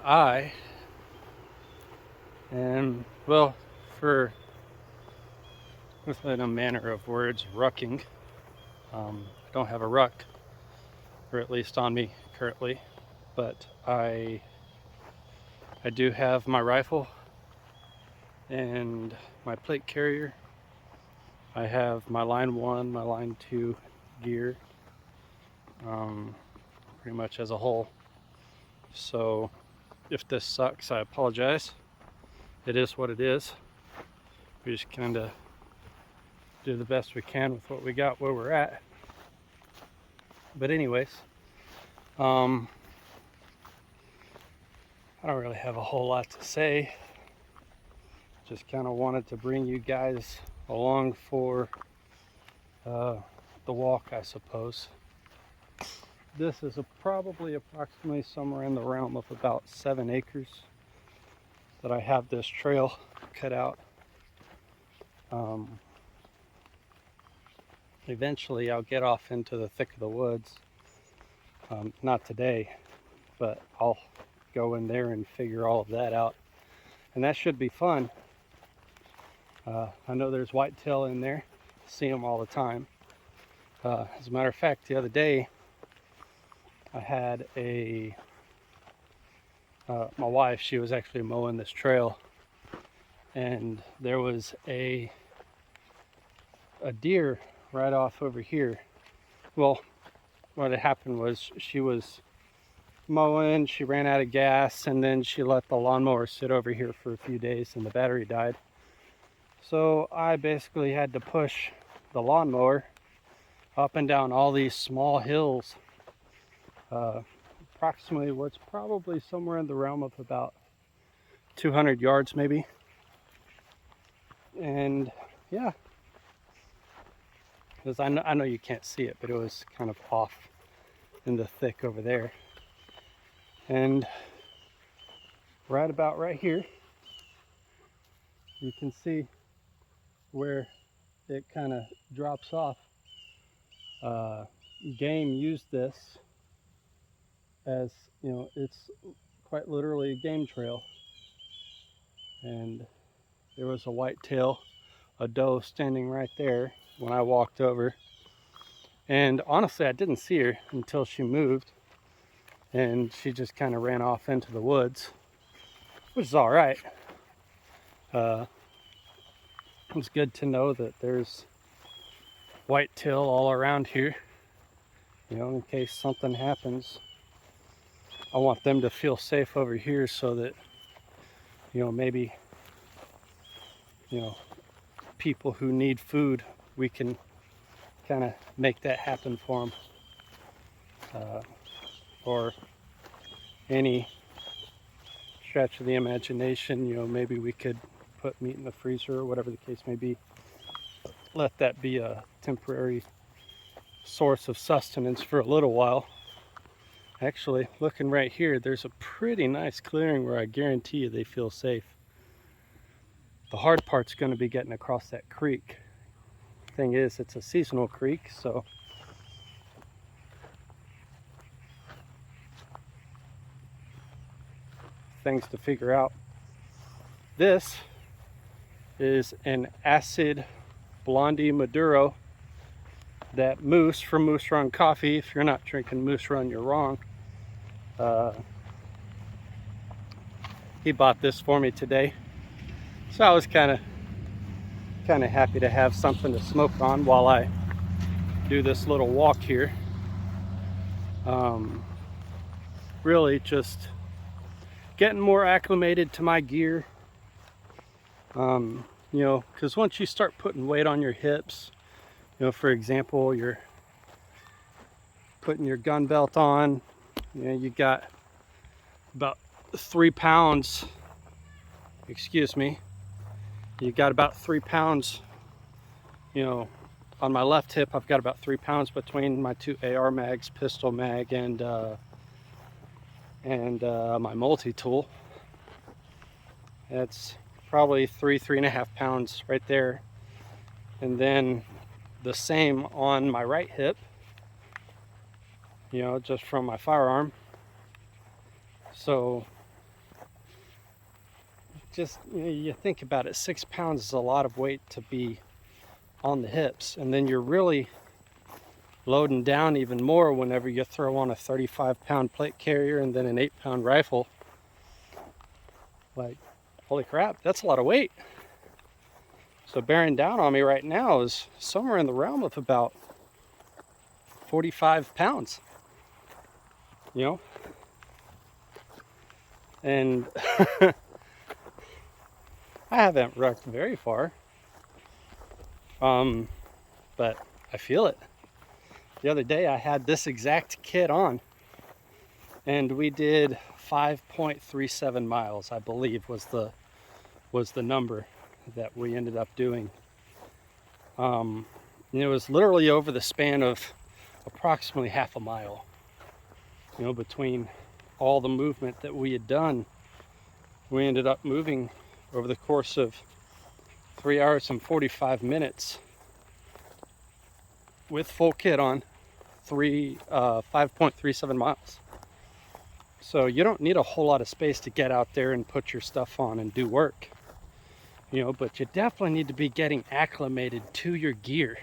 I am, well, for within a manner of words, rucking. I don't have a ruck, or at least on me currently, but I do have my rifle and my plate carrier. I have my line 1, my line 2 gear, um, pretty much as a whole. So if this sucks, I apologize. It is what it is. We just kind of do the best we can with what we got where we're at. But anyways, I don't really have a whole lot to say. Just kind of wanted to bring you guys along for the walk, I suppose. This is probably approximately somewhere in the realm of about 7 acres that I have this trail cut out. Eventually I'll get off into the thick of the woods. Not today, but I'll go in there and figure all of that out. And that should be fun. I know there's whitetail in there. See them all the time. As a matter of fact, the other day I had my wife, she was actually mowing this trail, and there was a deer right off over here. Well, what had happened was she was mowing, she ran out of gas, and then she let the lawnmower sit over here for a few days and the battery died. So I basically had to push the lawnmower up and down all these small hills, approximately what's probably somewhere in the realm of about 200 yards maybe. And yeah, because I know you can't see it, but it was kind of off in the thick over there. And right about right here, you can see where it kind of drops off. Game used this as, you know, it's quite literally a game trail. And there was a whitetail, a doe standing right there when I walked over. And honestly, I didn't see her until she moved, and she just kind of ran off into the woods, which is all right. It's good to know that there's whitetail all around here. You know, in case something happens, I want them to feel safe over here so that, you know, maybe, you know, people who need food, we can kind of make that happen for them. Or any stretch of the imagination, you know, maybe we could put meat in the freezer or whatever the case may be. Let that be a temporary source of sustenance for a little while. Actually, looking right here, there's a pretty nice clearing where I guarantee you they feel safe. The hard part's going to be getting across that creek. Thing is, it's a seasonal creek, so things to figure out. This is an acid blondie Maduro that Moose from Moose Run Coffee, if you're not drinking Moose Run, you're wrong. He bought this for me today, so I was kind of happy to have something to smoke on while I do this little walk here. Really just getting more acclimated to my gear. You know, because once you start putting weight on your hips, you know, for example, you're putting your gun belt on, you know, you got about 3 pounds, excuse me, you got about 3 pounds, you know, on my left hip, I've got about 3 pounds between my 2 AR mags, pistol mag, and my multi-tool. That's probably 3.5 pounds right there. And then the same on my right hip, you know, just from my firearm. So just, you know, you think about it, 6 pounds is a lot of weight to be on the hips, and then you're really loading down even more whenever you throw on a 35-pound plate carrier and then an 8-pound rifle. Like, holy crap, that's a lot of weight. So bearing down on me right now is somewhere in the realm of about 45 pounds, you know? And I haven't rucked very far, but I feel it. The other day I had this exact kit on, and we did 5.37 miles, I believe was the number that we ended up doing. And it was literally over the span of approximately half a mile, you know, between all the movement that we had done. We ended up moving over the course of 3 hours and 45 minutes with full kit on 5.37 miles. So you don't need a whole lot of space to get out there and put your stuff on and do work, you know, but you definitely need to be getting acclimated to your gear,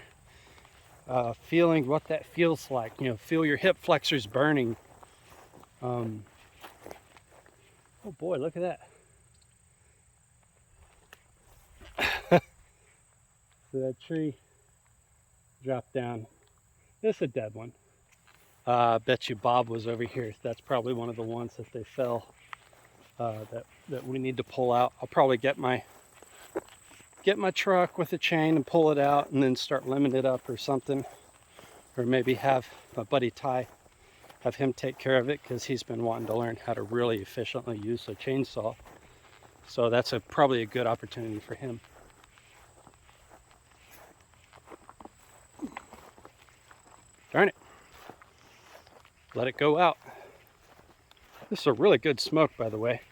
feeling what that feels like, you know, feel your hip flexors burning. Oh boy, look at that. So that tree dropped down. This is a dead one. I bet you Bob was over here. That's probably one of the ones that they fell, that we need to pull out. I'll probably get my truck with a chain and pull it out and then start limbing it up or something. Or maybe have my buddy Ty, have him take care of it, because he's been wanting to learn how to really efficiently use a chainsaw. So that's probably a good opportunity for him. Darn it. Let it go out. This is a really good smoke, by the way.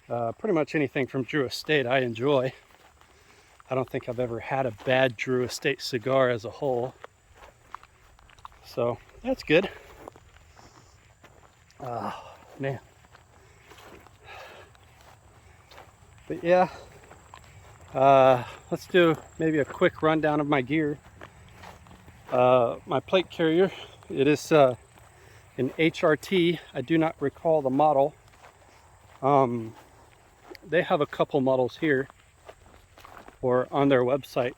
Pretty much anything from Drew Estate I enjoy. I don't think I've ever had a bad Drew Estate cigar as a whole. So that's good. Man. But yeah, let's do maybe a quick rundown of my gear. My plate carrier, it is an HRT. I do not recall the model. They have a couple models here or on their website.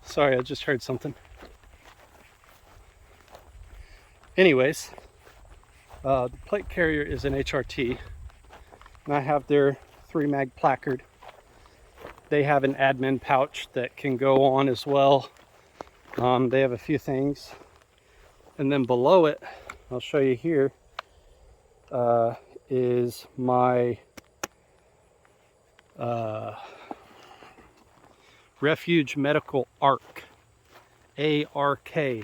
Sorry, I just heard something. Anyways, the plate carrier is an HRT, and I have their 3-mag placard. They have an admin pouch that can go on as well. They have a few things, and then below it, I'll show you here, is my Refuge Medical ARK, A-R-K.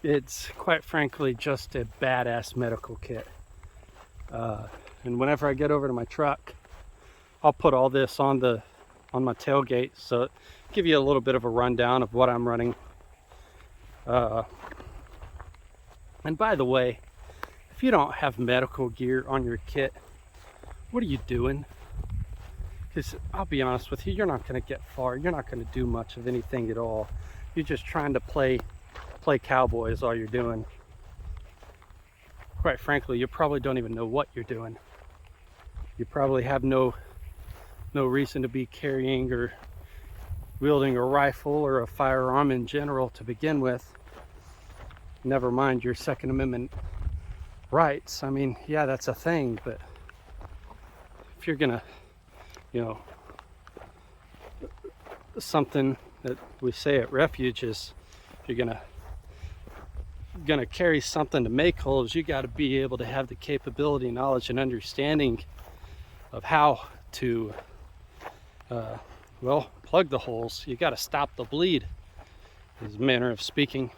It's quite frankly just a badass medical kit. And whenever I get over to my truck, I'll put all this on my tailgate, so give you a little bit of a rundown of what I'm running. And by the way, if you don't have medical gear on your kit, what are you doing? Because I'll be honest with you, you're not going to get far. You're not going to do much of anything at all. You're just trying to play cowboy is all you're doing. Quite frankly, you probably don't even know what you're doing. You probably have no reason to be carrying or wielding a rifle or a firearm in general to begin with. Never mind your Second Amendment rights. I mean, yeah, that's a thing, but if you're gonna, you know, something that we say at Refuge is, if you're gonna carry something to make holes, you got to be able to have the capability, knowledge, and understanding of how to well, plug the holes. You got to stop the bleed, is a manner of speaking,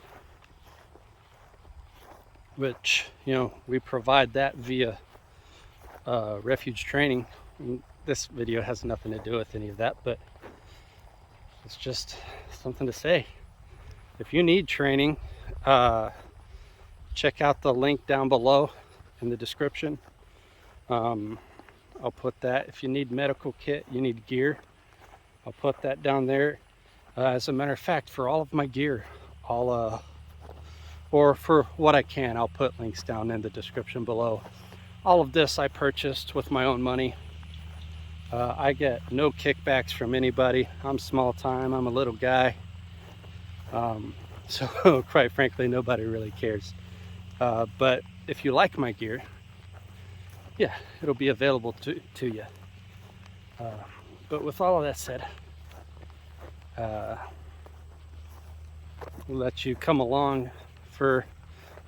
which, you know, we provide that via Refuge training. And this video has nothing to do with any of that, but it's just something to say. If you need training, check out the link down below in the description. I'll put that. If you need medical kit, you need gear, I'll put that down there. As a matter of fact, for all of my gear, or for what I can, I'll put links down in the description below. All of this I purchased with my own money. I get no kickbacks from anybody. I'm small time, I'm a little guy. So quite frankly, nobody really cares. But if you like my gear, yeah, it'll be available to you. But with all of that said, we'll let you come along for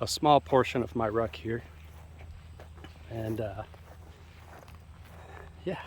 a small portion of my ruck here. And yeah.